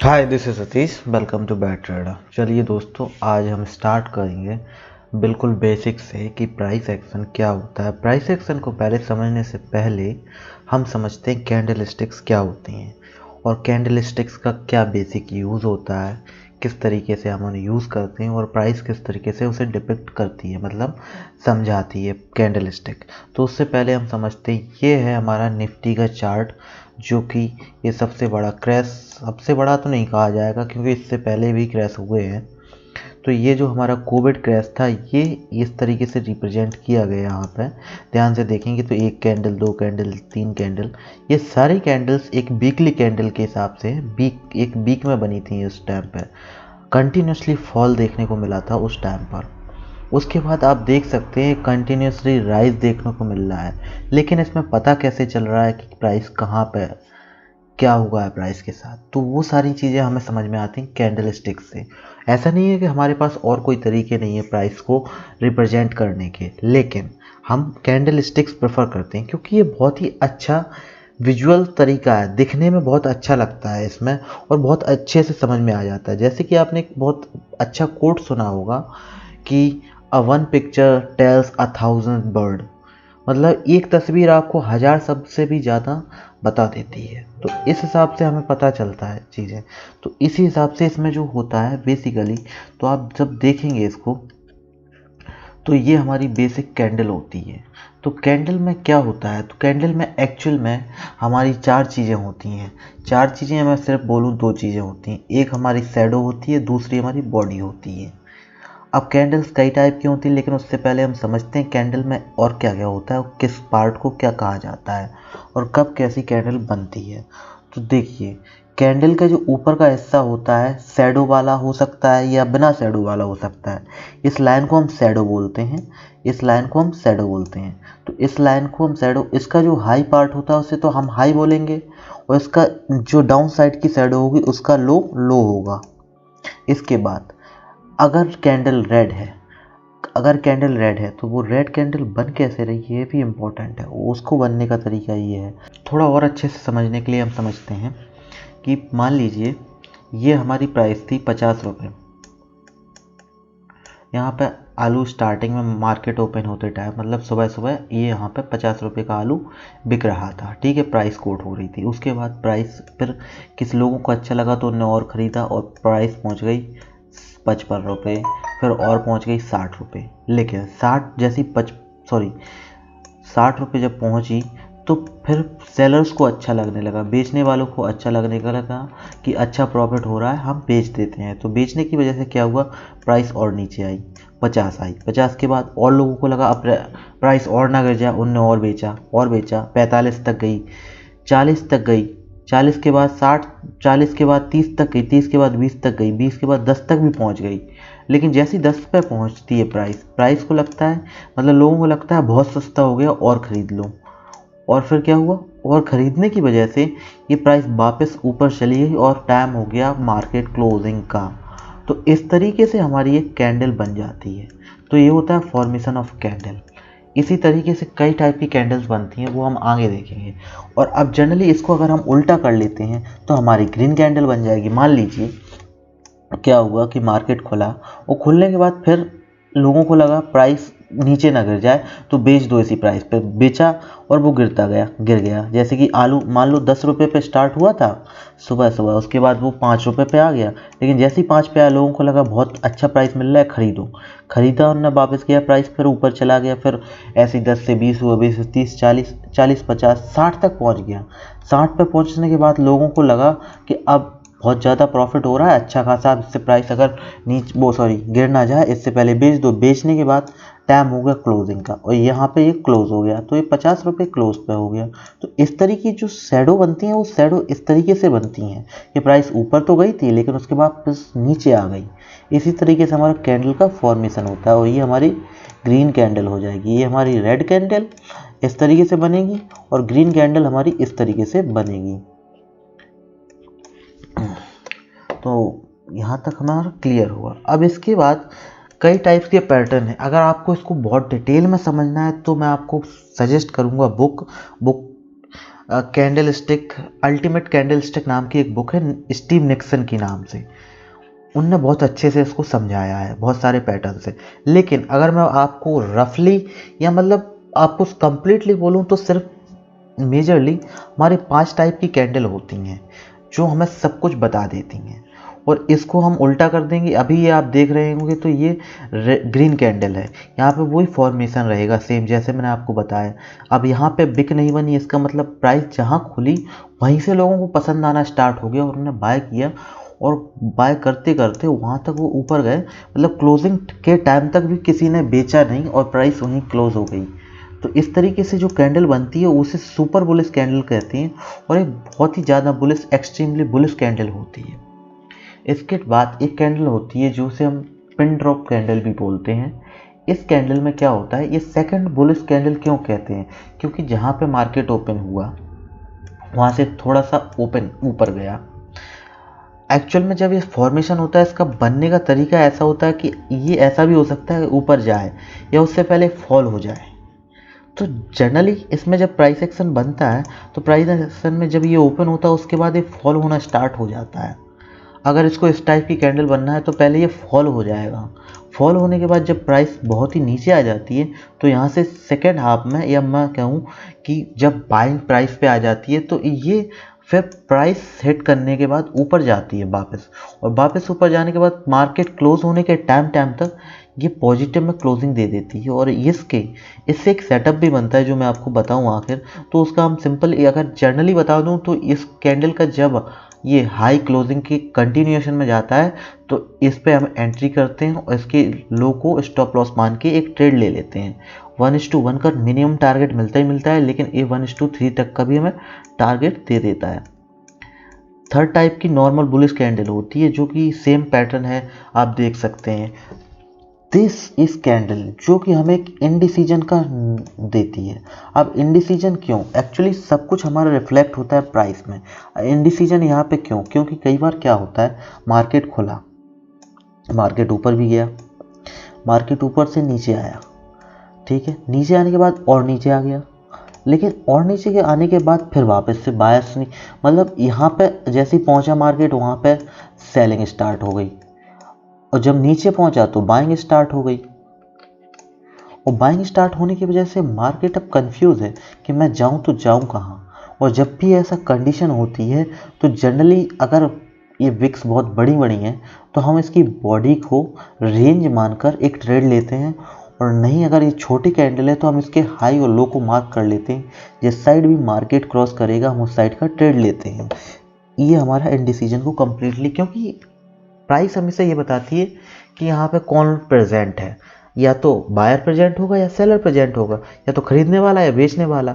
Hi this is Satish, welcome to bat trader. चलिए दोस्तों, आज हम स्टार्ट करेंगे बिल्कुल बेसिक से कि प्राइस एक्शन क्या होता है। प्राइस एक्शन को पहले समझने से पहले हम समझते हैं कैंडल स्टिक्स क्या होती हैं और कैंडल स्टिक्स का क्या बेसिक यूज़ होता है, किस तरीके से हम उन्हें यूज़ करते हैं और प्राइस किस तरीके से उसे डिपिक्ट करती है, मतलब समझाती है कैंडल स्टिक। तो उससे पहले हम समझते हैं ये है हमारा निफ्टी का चार्ट, जो कि ये सबसे बड़ा क्रैश, सबसे बड़ा तो नहीं कहा जाएगा क्योंकि इससे पहले भी क्रैश हुए हैं। तो ये जो हमारा कोविड क्रैश था ये इस तरीके से रिप्रेजेंट किया गया यहाँ पे। ध्यान से देखेंगे तो एक कैंडल, दो कैंडल, तीन कैंडल, ये सारी कैंडल्स एक वीकली कैंडल के हिसाब से एक वीक में बनी थी। उस टाइम पर कंटिन्यूसली फॉल देखने को मिला था उस टाइम पर। उसके बाद आप देख सकते हैं कंटिन्यूसली राइज देखने को मिल रहा है, लेकिन इसमें पता कैसे चल रहा है कि प्राइस कहाँ पे, क्या हुआ है प्राइस के साथ। तो वो सारी चीज़ें हमें समझ में आती हैं कैंडल स्टिक से। ऐसा नहीं है कि हमारे पास और कोई तरीके नहीं है प्राइस को रिप्रेजेंट करने के, लेकिन हम कैंडल स्टिक्स प्रेफर करते हैं क्योंकि ये बहुत ही अच्छा विजुअल तरीका है, दिखने में बहुत अच्छा लगता है इसमें और बहुत अच्छे से समझ में आ जाता है। जैसे कि आपने एक बहुत अच्छा कोट सुना होगा कि a one picture tells 1,000 word, मतलब एक तस्वीर आपको 1000 शब्द से भी ज़्यादा बता देती है। तो इस हिसाब से हमें पता चलता है चीज़ें। तो इसी हिसाब से इसमें जो होता है बेसिकली, तो आप जब देखेंगे इसको तो ये हमारी बेसिक कैंडल होती है। तो कैंडल में क्या होता है, तो कैंडल में एक्चुअल में हमारी चार चीज़ें होती हैं। चार चीज़ें, मैं सिर्फ बोलूँ दो चीज़ें होती हैं। एक हमारी शैडो होती है, दूसरी हमारी बॉडी होती है। अब कैंडल्स कई टाइप की होती हैं, लेकिन उससे पहले हम समझते हैं कैंडल में और क्या क्या होता है और किस पार्ट को क्या कहा जाता है और कब कैसी कैंडल बनती है। तो देखिए, कैंडल का जो ऊपर का हिस्सा होता है शैडो वाला हो सकता है या बिना शैडो वाला हो सकता है। इस लाइन को हम शैडो बोलते हैं, इस लाइन को हम शैडो बोलते हैं। तो इस लाइन को हम शैडो, इसका जो हाई पार्ट होता है उसे तो हम हाई बोलेंगे और इसका जो डाउन साइड की शैडो होगी उसका लो लो होगा। इसके बाद अगर कैंडल रेड है, अगर कैंडल रेड है तो वो रेड कैंडल बन कैसे रही है, ये भी इम्पोर्टेंट है। उसको बनने का तरीका ये है। थोड़ा और अच्छे से समझने के लिए हम समझते हैं कि मान लीजिए ये हमारी प्राइस थी 50 रुपये। यहाँ पे आलू स्टार्टिंग में मार्केट ओपन होते टाइम, मतलब सुबह सुबह, ये यहाँ पे 50 रुपये का आलू बिक रहा था, ठीक है। प्राइस कोट हो रही थी। उसके बाद प्राइस फिर किस लोगों को अच्छा लगा तो उन्होंने और ख़रीदा और प्राइस पहुँच गई 55 रुपये, फिर और पहुंच गई 60 रुपये। लेकिन 60 रुपये जब पहुंची तो फिर सेलर्स को अच्छा लगने लगा, बेचने वालों को अच्छा लगने लगा कि अच्छा प्रॉफिट हो रहा है, हम बेच देते हैं। तो बेचने की वजह से क्या हुआ, प्राइस और नीचे आई, 50 आई। 50 के बाद और लोगों को लगा अब प्राइस और ना गिर जाए, उनने और बेचा 45 तक गई, 40 तक गई, 40 के बाद 60, 40 के बाद 30 तक गई, 30 के बाद 20 तक गई, 20 के बाद 10 तक भी पहुंच गई। लेकिन जैसी 10 पे पहुंचती है प्राइस को लगता है, मतलब लोगों को लगता है बहुत सस्ता हो गया और ख़रीद लो। और फिर क्या हुआ, और ख़रीदने की वजह से ये प्राइस वापस ऊपर चली गई और टाइम हो गया मार्केट क्लोजिंग का। तो इस तरीके से हमारी एक कैंडल बन जाती है। तो ये होता है फॉर्मेशन ऑफ कैंडल। इसी तरीके से कई टाइप की कैंडल्स बनती हैं, वो हम आगे देखेंगे। और अब जनरली इसको अगर हम उल्टा कर लेते हैं तो हमारी ग्रीन कैंडल बन जाएगी। मान लीजिए क्या हुआ कि मार्केट खुला और खुलने के बाद फिर लोगों को लगा प्राइस नीचे ना गिर जाए तो बेच दो, इसी प्राइस पे बेचा और वो गिर गया। जैसे कि आलू मान लो 10 रुपये पे स्टार्ट हुआ था सुबह सुबह, उसके बाद वो 5 रुपये पे आ गया। लेकिन जैसे ही 5 पे आया लोगों को लगा बहुत अच्छा प्राइस मिल रहा है, खरीदा और ना वापस गया, प्राइस फिर ऊपर चला गया। फिर ऐसे ही 10 से 20 हुआ, 20 से 30, 40, 40, 50, 60 तक पहुंच गया। 60 पे पहुंचने के बाद लोगों को लगा कि अब बहुत ज़्यादा प्रॉफिट हो रहा है अच्छा खासा, इससे प्राइस अगर गिर ना जाए, इससे पहले बेच दो। बेचने के बाद टाइम हो गया क्लोजिंग का और यहाँ पे ये क्लोज हो गया, तो ये 50 रुपये क्लोज पे हो गया। तो इस तरीके की जो शैडो बनती हैं वो शैडो इस तरीके से बनती हैं कि प्राइस ऊपर तो गई थी लेकिन उसके बाद बस नीचे आ गई। इसी तरीके से हमारा कैंडल का फॉर्मेशन होता है और ये हमारी ग्रीन कैंडल हो जाएगी। ये हमारी रेड कैंडल इस तरीके से बनेगी और ग्रीन कैंडल हमारी इस तरीके से बनेगी। तो यहाँ तक हमारा क्लियर हुआ। अब इसके बाद कई टाइप्स के पैटर्न है। अगर आपको इसको बहुत डिटेल में समझना है तो मैं आपको सजेस्ट करूँगा book candle stick, ultimate candle stick नाम की एक बुक है स्टीव निक्सन की नाम से। उनने बहुत अच्छे से इसको समझाया है बहुत सारे पैटर्न से। लेकिन अगर मैं आपको रफली या मतलब आपको कंप्लीटली बोलूँ तो सिर्फ मेजरली हमारे 5 टाइप की कैंडल होती हैं जो हमें सब कुछ बता देती हैं। और इसको हम उल्टा कर देंगे, अभी ये आप देख रहे होंगे तो ये ग्रीन कैंडल है, यहाँ पे वही फॉर्मेशन रहेगा सेम जैसे मैंने आपको बताया। अब यहाँ पे बिक नहीं बनी, इसका मतलब प्राइस जहाँ खुली वहीं से लोगों को पसंद आना स्टार्ट हो गया और उन्होंने बाय किया, और बाय करते करते वहाँ तक वो ऊपर गए, मतलब क्लोजिंग के टाइम तक भी किसी ने बेचा नहीं और प्राइस वहीं क्लोज हो गई। तो इस तरीके से जो कैंडल बनती है उसे सुपर बुलिश कैंडल कहते हैं, और एक बहुत ही ज़्यादा बुलिश, एक्सट्रीमली बुलिश कैंडल होती है। इसके बाद एक कैंडल होती है जो उसे हम पिन ड्रॉप कैंडल भी बोलते हैं। इस कैंडल में क्या होता है, ये सेकंड बुलिश कैंडल क्यों कहते हैं, क्योंकि जहाँ पे मार्केट ओपन हुआ वहाँ से थोड़ा सा ओपन ऊपर गया। एक्चुअल में जब ये फॉर्मेशन होता है इसका बनने का तरीका ऐसा होता है कि ये ऐसा भी हो सकता है ऊपर जाए या उससे पहले फॉल हो जाए। तो जनरली इसमें जब प्राइस एक्शन बनता है तो प्राइस एक्शन में जब ये ओपन होता है उसके बाद ये फॉल होना स्टार्ट हो जाता है। अगर इसको इस टाइप की कैंडल बनना है तो पहले ये फॉल हो जाएगा। फॉल होने के बाद जब प्राइस बहुत ही नीचे आ जाती है तो यहाँ से सेकेंड हाफ में, या मैं कहूँ कि जब बाइंग प्राइस पे आ जाती है, तो ये फिर प्राइस हिट करने के बाद ऊपर जाती है वापस, और वापस ऊपर जाने के बाद मार्केट क्लोज होने के टाइम तक ये पॉजिटिव में क्लोजिंग दे देती है। और इससे एक सेटअप भी बनता है जो मैं आपको बताऊँ आखिर। तो उसका हम सिंपल अगर जनरली बता दूँ तो इस कैंडल का जब ये हाई क्लोजिंग की कंटिन्यूएशन में जाता है तो इस पे हम एंट्री करते हैं और इसके लो को स्टॉप लॉस मान के एक ट्रेड ले लेते हैं। 1:1 का मिनिमम टारगेट मिलता ही मिलता है, लेकिन ये 1:3 तक का भी हमें टारगेट दे देता है। थर्ड टाइप की नॉर्मल बुलिश कैंडल होती है जो कि सेम पैटर्न है, आप देख सकते हैं। दिस इज कैंडल जो कि हमें एक इंडिसीजन का देती है। अब इंडिसीजन क्यों, एक्चुअली सब कुछ हमारा रिफ्लेक्ट होता है प्राइस में। इंडिसीजन यहाँ पे क्यों, क्योंकि कई बार क्या होता है, मार्केट खुला, मार्केट ऊपर भी गया, मार्केट ऊपर से नीचे आया, ठीक है, नीचे आने के बाद और नीचे आ गया, लेकिन और नीचे के आने के बाद फिर वापस से बायस नहीं, मतलब यहाँ पे जैसे ही पहुँचा मार्केट वहाँ पे सेलिंग स्टार्ट हो गई, और जब नीचे पहुँचा तो बाइंग स्टार्ट हो गई। और बाइंग स्टार्ट होने की वजह से मार्केट अब कंफ्यूज है कि मैं जाऊँ तो जाऊँ कहाँ। और जब भी ऐसा कंडीशन होती है तो जनरली अगर ये विक्स बहुत बड़ी बड़ी हैं तो हम इसकी बॉडी को रेंज मानकर एक ट्रेड लेते हैं, और नहीं अगर ये छोटी कैंडल है तो हम इसके हाई और लो को मार्क कर लेते हैं। जिस साइड भी मार्केट क्रॉस करेगा हम उस साइड का ट्रेड लेते हैं। ये हमारा इंडिसीजन को कम्प्लीटली, क्योंकि प्राइस हमेशा ये बताती है कि यहाँ पे कौन प्रेजेंट है, या तो बायर प्रेजेंट होगा या सेलर प्रेजेंट होगा, या तो खरीदने वाला या बेचने वाला।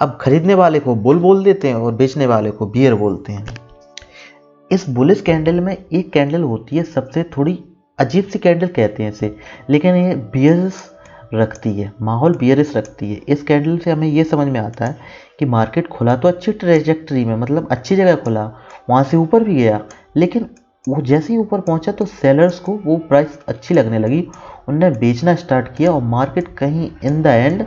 अब खरीदने वाले को बुल बोल देते हैं और बेचने वाले को बियर बोलते हैं। इस बुलिश कैंडल में एक कैंडल होती है सबसे थोड़ी अजीब सी कैंडल कहते हैं इसे, लेकिन ये बियरिश रखती है, माहौल बियरिश रखती है। इस कैंडल से हमें ये समझ में आता है कि मार्केट खुला तो अच्छी ट्रेजेक्टरी में, मतलब अच्छी जगह खुला, वहाँ से ऊपर भी गया, लेकिन वो जैसे ही ऊपर पहुंचा तो सेलर्स को वो प्राइस अच्छी लगने लगी, उनने बेचना स्टार्ट किया और मार्केट कहीं इन द एंड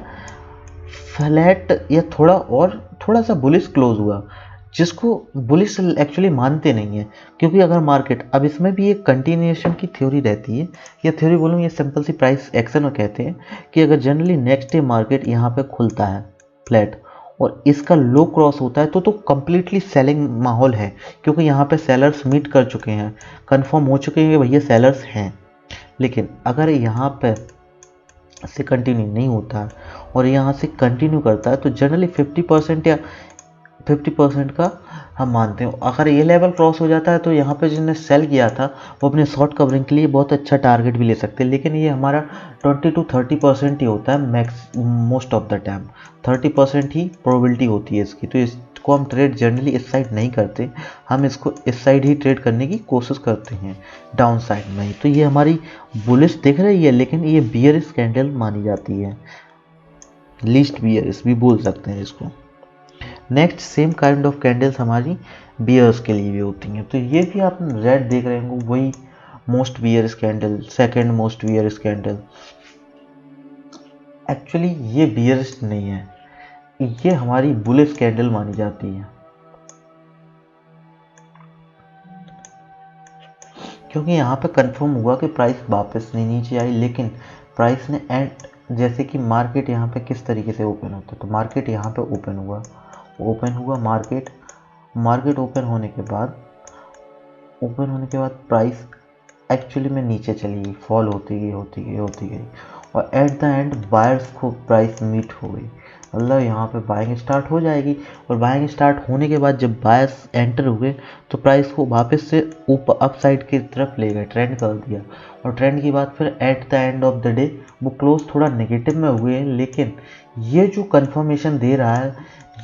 फ्लैट या थोड़ा सा बुलिश क्लोज हुआ, जिसको बुलिश एक्चुअली मानते नहीं है। क्योंकि अगर मार्केट, अब इसमें भी एक कंटिन्यूएशन की थ्योरी रहती है, या थ्योरी बोलूँ ये सिंपल सी प्राइस एक्शन में कहते हैं कि अगर जनरली नेक्स्ट डे मार्केट यहाँ पे खुलता है फ्लैट और इसका लो क्रॉस होता है तो कंप्लीटली सेलिंग माहौल है, क्योंकि यहाँ पे सेलर्स मीट कर चुके हैं, कंफर्म हो चुके हैं कि भैया सेलर्स हैं। लेकिन अगर यहाँ पे से कंटिन्यू नहीं होता है और यहाँ से कंटिन्यू करता है तो जनरली 50% या 50% का हम मानते हैं। अगर ये लेवल क्रॉस हो जाता है तो यहाँ पे जिसने सेल किया था वो अपने शॉर्ट कवरिंग के लिए बहुत अच्छा टारगेट भी ले सकते हैं, लेकिन ये हमारा 20 to 30% ही होता है max, most of the time 30% he probability होती है इसकी। तो इसको हम ट्रेड जनरली इस साइड नहीं करते, हम इसको इस साइड ही ट्रेड करने की कोशिश करते हैं, डाउन साइड में ही। तो ये हमारी बुलिश दिख रही है, लेकिन ये बियरिश कैंडल मानी जाती है, लीस्ट बियरिश भी बोल सकते हैं इसको। Next same kind of candles हमारी बियर्स के लिए भी होती हैं। तो ये भी आप रेड देख रहे होंगे, वही most bearish candle, second most bearish candle. Actually ये बियरिश नहीं है, ये हमारी बुलिश कैंडल मानी जाती है, क्योंकि यहाँ पे कंफर्म हुआ कि प्राइस वापस नहीं नीचे आई, लेकिन प्राइस ने एंड, जैसे कि मार्केट यहाँ पे किस तरीके से ओपन होता है, तो मार्केट यहाँ पे ओपन हुआ मार्केट ओपन होने के बाद प्राइस एक्चुअली में नीचे चली गई, फॉल होती गई और एट द एंड बायर्स को प्राइस मीट हो गई, मतलब यहाँ पे बाइंग स्टार्ट हो जाएगी। और बाइंग स्टार्ट होने के बाद जब बायर्स एंटर हुए तो प्राइस को वापस से ऊपर अप साइड की तरफ ले गए, ट्रेंड कर दिया। और ट्रेंड के बाद फिर at the end of the day वो क्लोज थोड़ा नेगेटिव में हुए हैं, लेकिन ये जो कंफर्मेशन दे रहा है,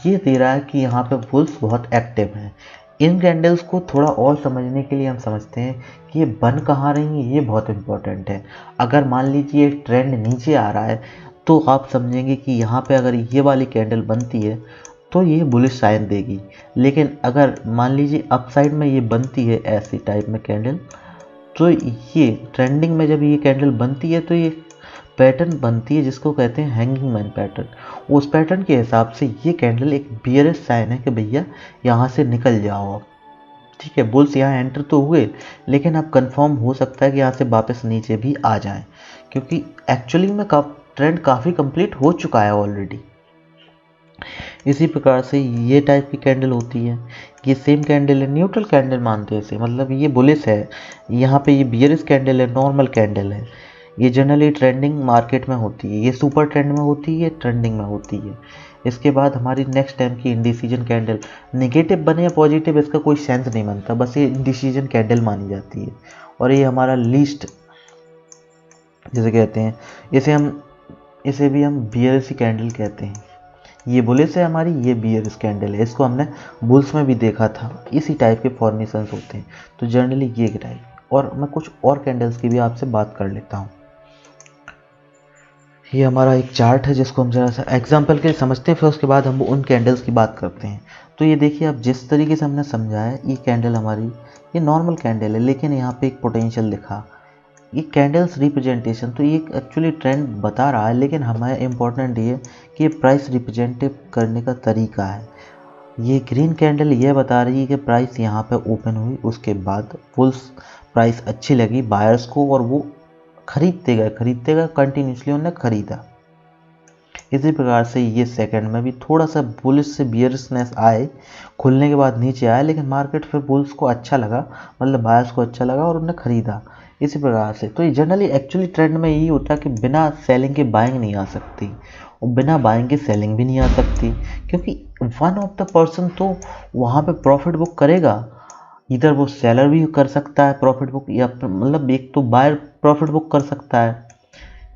ये दे रहा है कि यहाँ पे बुल्स बहुत एक्टिव हैं। इन कैंडल्स को थोड़ा और समझने के लिए हम समझते हैं कि ये बन कहाँ रही हैं, ये बहुत इंपॉर्टेंट है। अगर मान लीजिए ट्रेंड नीचे आ रहा है तो आप समझेंगे कि यहाँ पे अगर ये वाली कैंडल बनती है तो ये बुलिश साइन देगी, लेकिन अगर मान लीजिए अप साइड में ये बनती है ऐसी टाइप में कैंडल, तो ये ट्रेंडिंग में जब ये कैंडल बनती है तो ये पैटर्न बनती है जिसको कहते हैं हैंगिंग मैन पैटर्न। उस पैटर्न के हिसाब से ये कैंडल एक बियरिश साइन है कि भैया यहाँ से निकल जाओ अब, ठीक है। बुल्स यहाँ एंटर तो हुए, लेकिन अब कंफर्म हो सकता है कि यहाँ से वापस नीचे भी आ जाए, क्योंकि एक्चुअली में ट्रेंड काफ़ी कंप्लीट हो चुका है ऑलरेडी। इसी प्रकार से ये टाइप की कैंडल होती है, ये सेम कैंडल है, न्यूट्रल कैंडल मानते हैं इसे, मतलब ये बुलिश है, यहाँ पे ये बियरिश कैंडल है, नॉर्मल कैंडल है। ये जनरली ट्रेंडिंग मार्केट में होती है, ये सुपर ट्रेंड में होती है, ट्रेंडिंग में होती है। इसके बाद हमारी नेक्स्ट टाइम की इंडिसीजन कैंडल, नेगेटिव बने या पॉजिटिव इसका कोई सेंस नहीं बनता, बस ये इंडिसीजन कैंडल मानी जाती है। और ये हमारा लीस्ट जिसे कहते हैं, इसे भी हम बियरिश कैंडल कहते हैं। ये बुलिश है हमारी, ये बियरिश कैंडल है, इसको हमने बुल्स में भी देखा था, इसी टाइप के फॉर्मेशंस होते हैं। तो जनरली ये टाइप, और मैं कुछ और कैंडल्स की भी आपसे बात कर लेता हूँ। ये हमारा एक चार्ट है जिसको हम जरा सा एग्जाम्पल के लिए समझते हैं, फिर उसके बाद हम उन कैंडल्स की बात करते हैं। तो ये देखिए, अब जिस तरीके से हमने समझा है, ये कैंडल हमारी ये नॉर्मल कैंडल है, लेकिन यहाँ पे एक पोटेंशियल दिखा, ये कैंडल्स रिप्रेजेंटेशन, तो ये एक्चुअली ट्रेंड बता रहा है, लेकिन हमारे इम्पोर्टेंट ये कि ये प्राइस रिप्रेजेंटिव करने का तरीका है। ये ग्रीन कैंडल ये बता रही है कि प्राइस यहाँ पे ओपन हुई, उसके बाद बुल्स प्राइस अच्छी लगी बायर्स को और वो खरीदते गए कंटिन्यूसली उन्होंने खरीदा। इसी प्रकार से ये सेकंड में भी थोड़ा सा बुलिश से बियरिशनेस आए, खुलने के बाद नीचे आया, लेकिन मार्केट फिर बुल्स को अच्छा लगा, मतलब बायर्स को अच्छा लगा और उन्होंने खरीदा। इसी प्रकार से तो ये जनरली एक्चुअली ट्रेंड में यही होता है कि बिना सेलिंग के बाइंग नहीं आ सकती और बिना बाइंग के सेलिंग भी नहीं आ सकती, क्योंकि वन ऑफ द पर्सन तो वहाँ पे प्रॉफिट बुक करेगा, इधर वो सेलर भी कर सकता है प्रॉफिट बुक, या मतलब एक तो बायर प्रॉफिट बुक कर सकता है,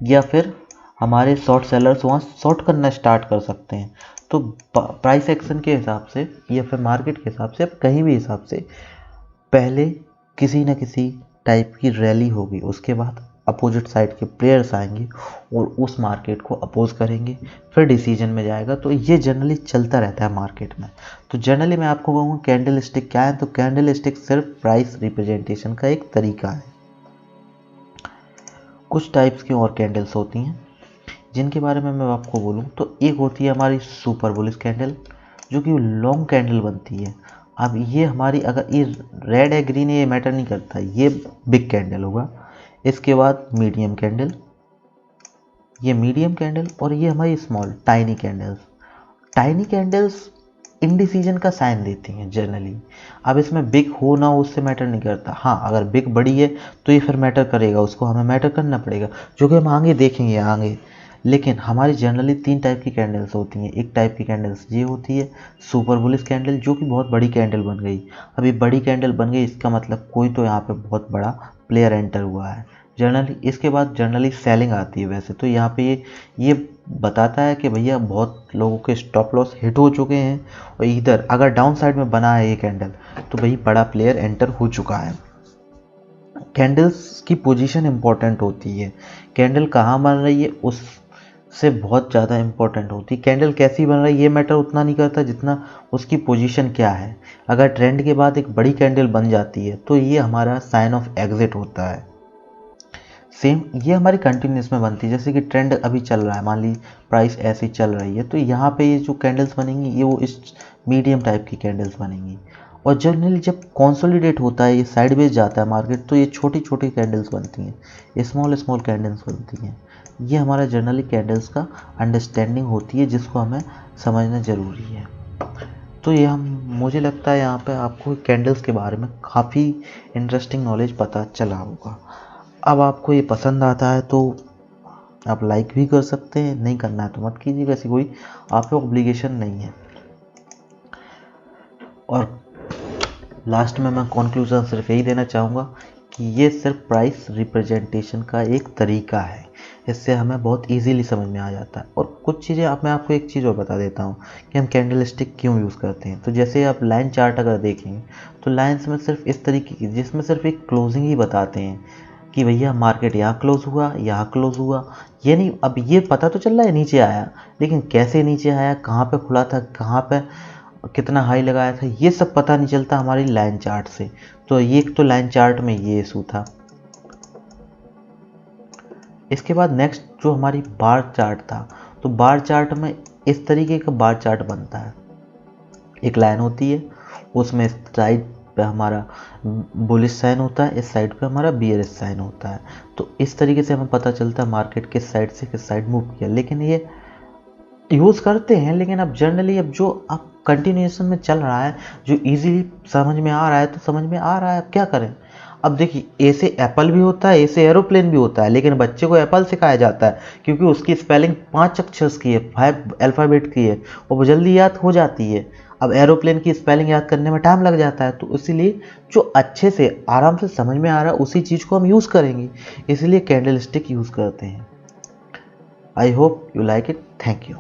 या फिर हमारे शॉर्ट सेलर्स वहाँ शॉर्ट करना स्टार्ट कर सकते हैं। तो प्राइस एक्शन के हिसाब से या फिर मार्केट के हिसाब से, कहीं भी हिसाब से, पहले किसी न किसी टाइप की रैली होगी, उसके बाद अपोजिट साइड के प्लेयर्स आएंगे और उस मार्केट को अपोज करेंगे, फिर डिसीजन में जाएगा। तो ये जनरली चलता रहता है मार्केट में। तो जनरली मैं आपको कहूँगा कैंडल स्टिक क्या है, तो कैंडल स्टिक सिर्फ प्राइस रिप्रेजेंटेशन का एक तरीका है। कुछ टाइप्स की और कैंडल्स होती हैं जिनके बारे में मैं आपको बोलूँ तो एक होती है हमारी सुपर बुलिश कैंडल, जो कि लॉन्ग कैंडल बनती है। अब ये हमारी, अगर ये रेड है ग्रीन है ये मैटर नहीं करता, ये बिग कैंडल होगा। इसके बाद मीडियम कैंडल, ये मीडियम कैंडल, और ये हमारी small tiny candles. Tiny candles indecision का साइन देती हैं जनरली। अब इसमें बिग हो ना हो उससे मैटर नहीं करता, हाँ अगर बिग बड़ी है तो ये फिर मैटर करेगा, उसको हमें मैटर करना पड़ेगा, जो कि हम आगे देखेंगे आगे। लेकिन हमारी जनरली 3 टाइप की कैंडल्स होती हैं। एक टाइप की कैंडल्स ये होती है सुपर बुलिश कैंडल, जो कि बहुत बड़ी कैंडल बन गई। अभी बड़ी कैंडल बन गई इसका मतलब कोई तो यहाँ पे बहुत बड़ा प्लेयर एंटर हुआ है जनरली। इसके बाद जनरली सेलिंग आती है। वैसे तो यहाँ पे ये बताता है कि भैया बहुत लोगों के स्टॉप लॉस हिट हो चुके हैं, और इधर अगर डाउन साइड में बना है ये कैंडल तो भाई बड़ा प्लेयर एंटर हो चुका है। कैंडल्स की पोजीशन इंपॉर्टेंट होती है, कैंडल कहाँ बन रही है उससे बहुत ज़्यादा इंपॉर्टेंट होती है। कैंडल कैसी बन रही है ये मैटर उतना नहीं करता जितना उसकी पोजीशन क्या है। अगर ट्रेंड के बाद एक बड़ी कैंडल बन जाती है तो ये हमारा साइन ऑफ एग्जिट होता है। सेम ये हमारी कंटिन्यूस में बनती है। जैसे कि ट्रेंड अभी चल रहा है, मान ली प्राइस ऐसी चल रही है, तो यहाँ पे ये जो कैंडल्स बनेंगी ये वो इस मीडियम टाइप की कैंडल्स बनेंगी। और जनरली जब कंसोलिडेट होता है, ये साइडवेज जाता है मार्केट, तो ये छोटी छोटी कैंडल्स बनती हैं, स्मॉल स्मॉल कैंडल्स बनती हैं। ये हमारा जनरली कैंडल्स का अंडरस्टैंडिंग होती है, जिसको हमें समझना ज़रूरी है। तो ये मुझे लगता है यहाँ पे आपको कैंडल्स के बारे में काफ़ी इंटरेस्टिंग नॉलेज पता चला होगा। अब आपको ये पसंद आता है तो आप लाइक भी कर सकते हैं, नहीं करना है तो मत कीजिएगा, ऐसी कोई आप पे ऑब्लिगेशन नहीं है। और लास्ट में मैं कंक्लूजन सिर्फ यही देना चाहूँगा कि ये सिर्फ प्राइस रिप्रेजेंटेशन का एक तरीका है, इससे हमें बहुत इजीली समझ में आ जाता है। और कुछ चीज़ें मैं आपको एक चीज़ और बता देता हूँ कि हम कैंडल स्टिक क्यों यूज़ करते हैं। तो जैसे आप लाइन चार्ट अगर देखेंगे तो लाइन्स में सिर्फ इस तरीके की, जिसमें सिर्फ एक क्लोजिंग ही बताते हैं कि भैया मार्केट यहाँ क्लोज हुआ, यहाँ क्लोज हुआ। ये नहीं, अब ये पता तो चल रहा है नीचे आया, लेकिन कैसे नीचे आया, कहाँ पे खुला था, कहाँ पे कितना हाई लगाया था, ये सब पता नहीं चलता हमारी लाइन चार्ट से। तो ये तो लाइन चार्ट में ये इशू था। इसके बाद नेक्स्ट जो हमारी बार चार्ट था, तो बार चार्ट में इस तरीके का बार चार्ट बनता है। एक लाइन होती है, उसमें इस साइड पे हमारा बुलिश साइन होता है, इस साइड पे हमारा बियरिश साइन होता है। तो इस तरीके से हमें पता चलता है मार्केट किस साइड से किस साइड मूव किया। लेकिन ये यूज़ करते हैं, लेकिन अब जनरली अब जो अब कंटिन्यूएशन में चल रहा है, जो इजीली समझ में आ रहा है, तो समझ में आ रहा है, अब क्या करें। अब देखिए, ए से एप्पल भी होता है, ए से एरोप्लेन भी होता है, लेकिन बच्चे को एप्पल सिखाया जाता है क्योंकि उसकी स्पेलिंग 5 अक्षर की है, 5 अल्फ़ाबेट की है, वो जल्दी याद हो जाती है। अब एरोप्लेन की स्पेलिंग याद करने में टाइम लग जाता है, तो इसीलिए जो अच्छे से आराम से समझ में आ रहा है उसी चीज़ को हम यूज़ करेंगे, इसलिए कैंडल स्टिक यूज़ करते हैं। I hope you like it. Thank you.